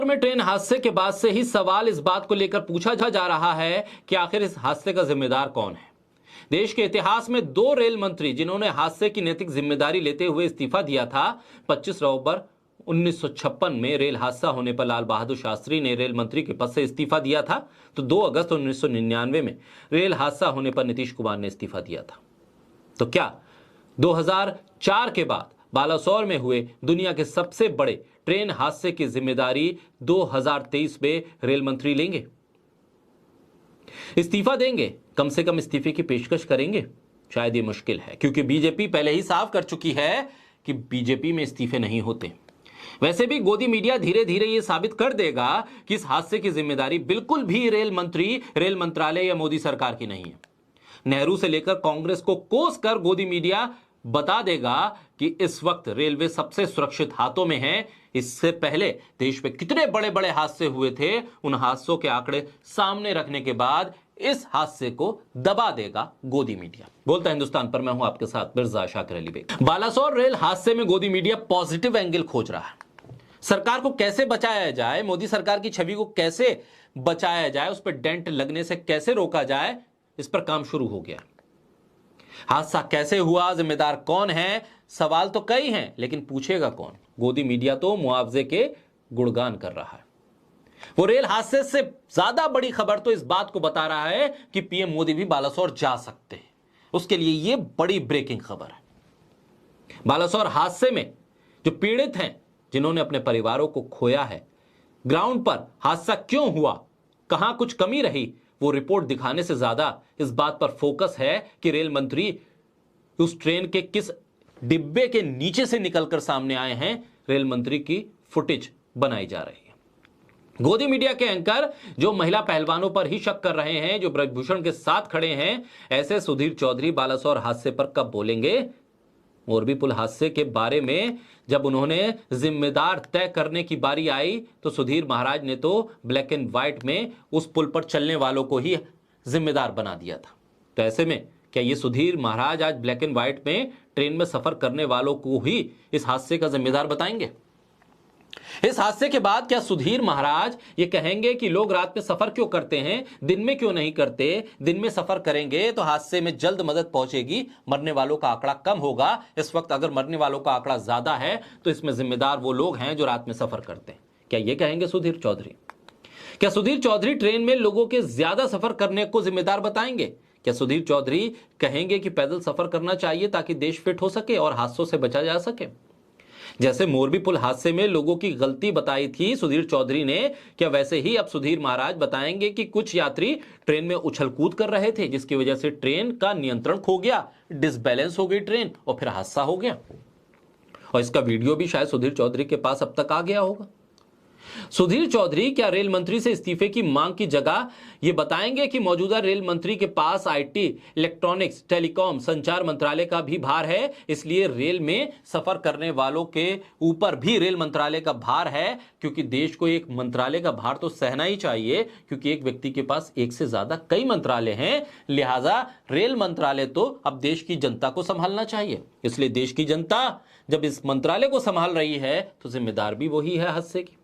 में ट्रेन हादसे के बाद से ही सवाल इस बात को लेकर पूछा जा रहा है कि आखिर इस हादसे का जिम्मेदार कौन है। देश के इतिहास में दो रेल मंत्री जिन्होंने हादसे की नैतिक जिम्मेदारी लेते हुए इस्तीफा दिया था। 25 नवंबर 1956 में रेल हादसा होने पर लाल बहादुर शास्त्री ने रेल मंत्री के पद से इस्तीफा दिया था, तो 2 अगस्त 1999 में रेल हादसा होने पर नीतीश कुमार ने इस्तीफा दिया था। तो क्या 2004 के बाद बालासोर में हुए दुनिया के सबसे बड़े ट्रेन हादसे की जिम्मेदारी 2023 में रेल मंत्री लेंगे? इस्तीफा देंगे? कम से कम इस्तीफे की पेशकश करेंगे? शायद ये मुश्किल है, क्योंकि बीजेपी पहले ही साफ कर चुकी है कि बीजेपी में इस्तीफे नहीं होते। वैसे भी गोदी मीडिया धीरे धीरे यह साबित कर देगा कि इस हादसे की जिम्मेदारी बिल्कुल भी रेल मंत्री, रेल मंत्रालय या मोदी सरकार की नहीं है। नेहरू से लेकर कांग्रेस को कोस कर गोदी मीडिया बता देगा कि इस वक्त रेलवे सबसे सुरक्षित हाथों में है। इससे पहले देश में कितने बड़े बड़े हादसे हुए थे, उन हादसों के आंकड़े सामने रखने के बाद इस हादसे को दबा देगा गोदी मीडिया। बोलता हिंदुस्तान पर मैं हूं आपके साथ मिर्जा शाकिर अली बेग। बालासोर रेल हादसे में गोदी मीडिया पॉजिटिव एंगल खोज रहा है। सरकार को कैसे बचाया जाए, मोदी सरकार की छवि को कैसे बचाया जाए, उस पर डेंट लगने से कैसे रोका जाए, इस पर काम शुरू हो गया। हादसा कैसे हुआ, जिम्मेदार कौन है, सवाल तो कई हैं, लेकिन पूछेगा कौन? गोदी मीडिया तो मुआवजे के गुणगान कर रहा है। वो रेल हादसे से ज्यादा बड़ी खबर तो इस बात को बता रहा है कि पीएम मोदी भी बालासोर जा सकते हैं। उसके लिए यह बड़ी ब्रेकिंग खबर है। बालासोर हादसे में जो पीड़ित हैं, जिन्होंने अपने परिवारों को खोया है, ग्राउंड पर हादसा क्यों हुआ, कहां कुछ कमी रही, वो रिपोर्ट दिखाने से ज्यादा इस बात पर फोकस है कि रेल मंत्री उस ट्रेन के किस डिब्बे के नीचे से निकलकर सामने आए हैं। रेल मंत्री की फुटेज बनाई जा रही है। गोदी मीडिया के एंकर जो महिला पहलवानों पर ही शक कर रहे हैं, जो ब्रजभूषण के साथ खड़े हैं, ऐसे सुधीर चौधरी बालासोर हादसे पर कब बोलेंगे? मोरबी पुल हादसे के बारे में जब उन्होंने जिम्मेदार तय करने की बारी आई, तो सुधीर महाराज ने तो ब्लैक एंड व्हाइट में उस पुल पर चलने वालों को ही जिम्मेदार बना दिया था। तो ऐसे में क्या ये सुधीर महाराज आज ब्लैक एंड व्हाइट में ट्रेन में सफर करने वालों को ही इस हादसे का जिम्मेदार बताएंगे? इस हादसे के बाद क्या सुधीर महाराज ये कहेंगे कि लोग रात में सफर क्यों करते हैं, दिन में क्यों नहीं करते? दिन में सफर करेंगे तो हादसे में जल्द मदद पहुंचेगी, मरने वालों का आंकड़ा कम होगा। इस वक्त अगर मरने वालों का आंकड़ा ज्यादा है तो इसमें जिम्मेदार वो लोग हैं जो रात में सफर करते हैं। क्या ये कहेंगे सुधीर चौधरी? क्या सुधीर चौधरी ट्रेन में लोगों के ज्यादा सफर करने को जिम्मेदार बताएंगे? क्या सुधीर चौधरी कहेंगे कि पैदल सफर करना चाहिए ताकि देश फिट हो सके और हादसों से बचा जा सके? जैसे मोरबी पुल हादसे में लोगों की गलती बताई थी सुधीर चौधरी ने, क्या वैसे ही अब सुधीर महाराज बताएंगे कि कुछ यात्री ट्रेन में उछल कूद कर रहे थे, जिसकी वजह से ट्रेन का नियंत्रण खो गया, डिसबैलेंस हो गई ट्रेन और फिर हादसा हो गया? और इसका वीडियो भी शायद सुधीर चौधरी के पास अब तक आ गया होगा। सुधीर चौधरी क्या रेल मंत्री से इस्तीफे की मांग की जगह यह बताएंगे कि मौजूदा रेल मंत्री के पास आईटी, इलेक्ट्रॉनिक्स, टेलीकॉम, संचार मंत्रालय का भी भार है, इसलिए रेल में सफर करने वालों के ऊपर भी रेल मंत्रालय का भार है, क्योंकि देश को एक मंत्रालय का भार तो सहना ही चाहिए, क्योंकि एक व्यक्ति के पास एक से ज्यादा कई मंत्रालय हैं। लिहाजा रेल मंत्रालय तो अब देश की जनता को संभालना चाहिए। इसलिए देश की जनता जब इस मंत्रालय को संभाल रही है तो जिम्मेदार भी वही है हादसे की।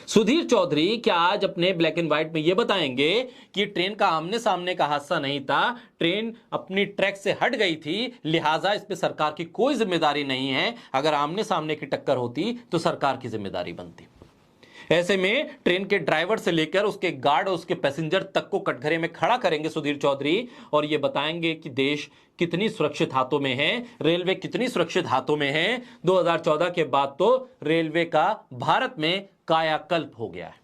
सुधीर चौधरी क्या आज अपने ब्लैक एंड व्हाइट में यह बताएंगे कि ट्रेन का आमने सामने का हादसा नहीं था, ट्रेन अपनी ट्रैक से हट गई थी, लिहाजा इस पे सरकार की कोई जिम्मेदारी नहीं है, अगर आमने सामने की टक्कर होती तो सरकार की जिम्मेदारी बनती? ऐसे में ट्रेन के ड्राइवर से लेकर उसके गार्ड और उसके पैसेंजर तक को कटघरे में खड़ा करेंगे सुधीर चौधरी और यह बताएंगे कि देश कितनी सुरक्षित हाथों में है, रेलवे कितनी सुरक्षित हाथों में है। 2014 के बाद तो रेलवे का भारत में कायाकल्प हो गया है।